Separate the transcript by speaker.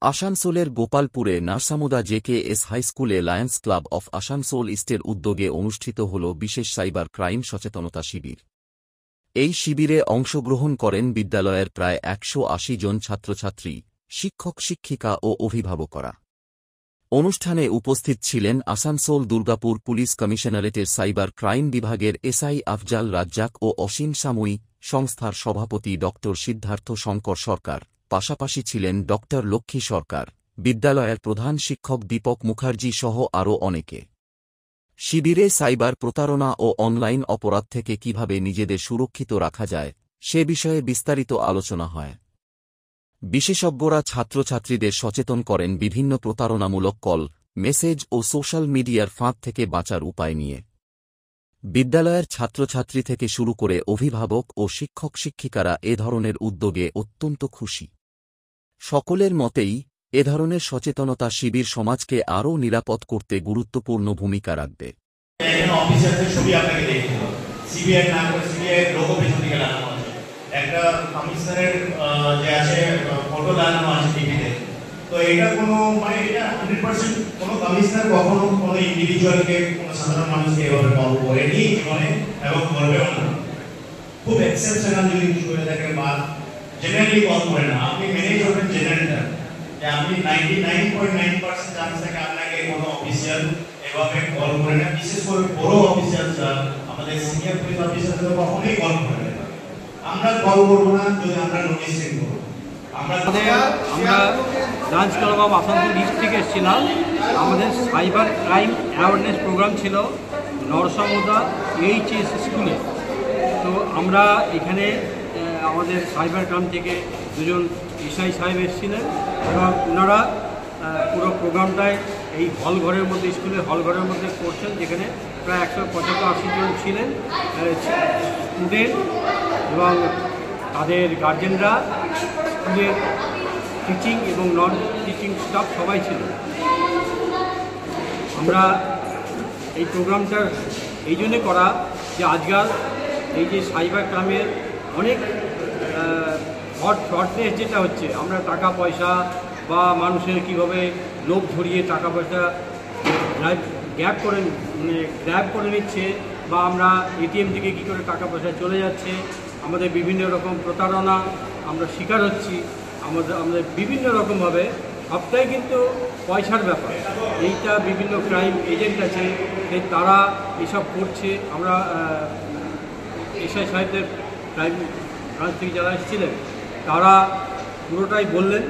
Speaker 1: আসানসোলের গোপালপুরে নার্সামুদা জেকেএস হাইস্কুলে Lions club of Asansol ইস্টের উদ্যোগে অনুষ্ঠিত হল বিশেষ সাইবার ক্রাইম সচেতনতা শিবির। এই শিবিরে অংশগ্রহণ করেন বিদ্যালয়ের প্রায় ১৮০ জন ছাত্রছাত্রী, শিক্ষক শিক্ষিকা ও অভিভাবকরা। অনুষ্ঠানে উপস্থিত ছিলেন আসানসোল দুর্গাপুর পুলিশ কমিশনারেটের সাইবার ক্রাইম বিভাগের এসআই আফজাল রাজ্জাক ও অসীম সাময়ী, সংস্থার সভাপতি ড সিদ্ধার্থ শঙ্কর সরকার, পাশাপাশি ছিলেন ড লক্ষ্মী সরকার, বিদ্যালয়ের প্রধান শিক্ষক দীপক মুখার্জি সহ আরও অনেকে। শিবিরে সাইবার প্রতারণা ও অনলাইন অপরাধ থেকে কিভাবে নিজেদের সুরক্ষিত রাখা যায় সে বিষয়ে বিস্তারিত আলোচনা হয়। বিশেষজ্ঞরা ছাত্রছাত্রীদের সচেতন করেন বিভিন্ন প্রতারণামূলক কল, মেসেজ ও সোশ্যাল মিডিয়ার ফাঁদ থেকে বাঁচার উপায় নিয়ে। বিদ্যালয়ের ছাত্রছাত্রী থেকে শুরু করে অভিভাবক ও শিক্ষক শিক্ষিকারা এ ধরনের উদ্যোগে অত্যন্ত খুশি। সকলের মতেই এ ধরনের সচেতনতা শিবির সমাজকে আরও নিরাপদ করতে গুরুত্বপূর্ণ ভূমিকা রাখবে।
Speaker 2: একটা কমিশনারের যে আছে ফটো লাগানো আছে টিভিতে, তো এটা কোনো মানে এটা 100% কোনো কমিশনার কখনো কোনো ইন্ডিভিজুয়ালকে কোনো সাধারণ মানুষকে এভাবে কল করেনি জীবনে এবং করবেও না। খুব এক্সেপশনাল যদি কিছু হয়ে থাকে বা জেনারেলি কল করে না, আপনি মেনে চলবেন জেনারেলটা যে আপনি 99.9% চান্স থাকে আপনাকে কোনো অফিসিয়াল এভাবে কল করে না। বিশেষ করে বড় অফিসিয়ালরা আমাদের সিনিয়র পুলিশ অফিসাররা কখনোই কল করে না। আমরা কল করবো না যদি আমরা নোটিশ করবো। আমরা
Speaker 3: Lions club of Asansol east থেকে এসেছিলাম। আমাদের সাইবার ক্রাইম অ্যাওয়ারনেস প্রোগ্রাম ছিল নরসামুদা এইচএস স্কুলে। তো আমরা এখানে আমাদের সাইবার ক্রাইম থেকে দুজন এসআই সাহেব এসেছিলেন এবং ওনারা পুরো প্রোগ্রামটায় এই হলঘরের মধ্যে, স্কুলের হলঘরের মধ্যে করছেন, যেখানে প্রায় ১৭৫-৮০ জন ছিলেন স্টুডেন্ট এবং তাদের গার্জেনরা, স্কুলের টিচিং এবং নন টিচিং স্টাফ সবাই ছিল। আমরা এই প্রোগ্রামটা এই জন্যে করা যে আজকাল এই যে সাইবার ক্রাইমের অনেক ফ্রডনেস যেটা হচ্ছে, আমরা টাকা পয়সা বা মানুষের কীভাবে লোভ ধরিয়ে টাকা পয়সা গ্র্যাব করে নিচ্ছে, বা আমরা এটিএম থেকে কী করে টাকা পয়সা চলে যাচ্ছে, আমাদের বিভিন্ন রকম প্রতারণা আমরা শিকার হচ্ছি। আমাদের বিভিন্ন রকমভাবে সবটাই কিন্তু পয়সার ব্যাপার। এইটা বিভিন্ন ক্রাইম এজেন্ট আছে, তারা এসব করছে। আমরা এসআই সাহেবদের ক্রাইম ব্রাঞ্চ থেকে যারা এসেছিলেন তারা পুরোটাই বললেন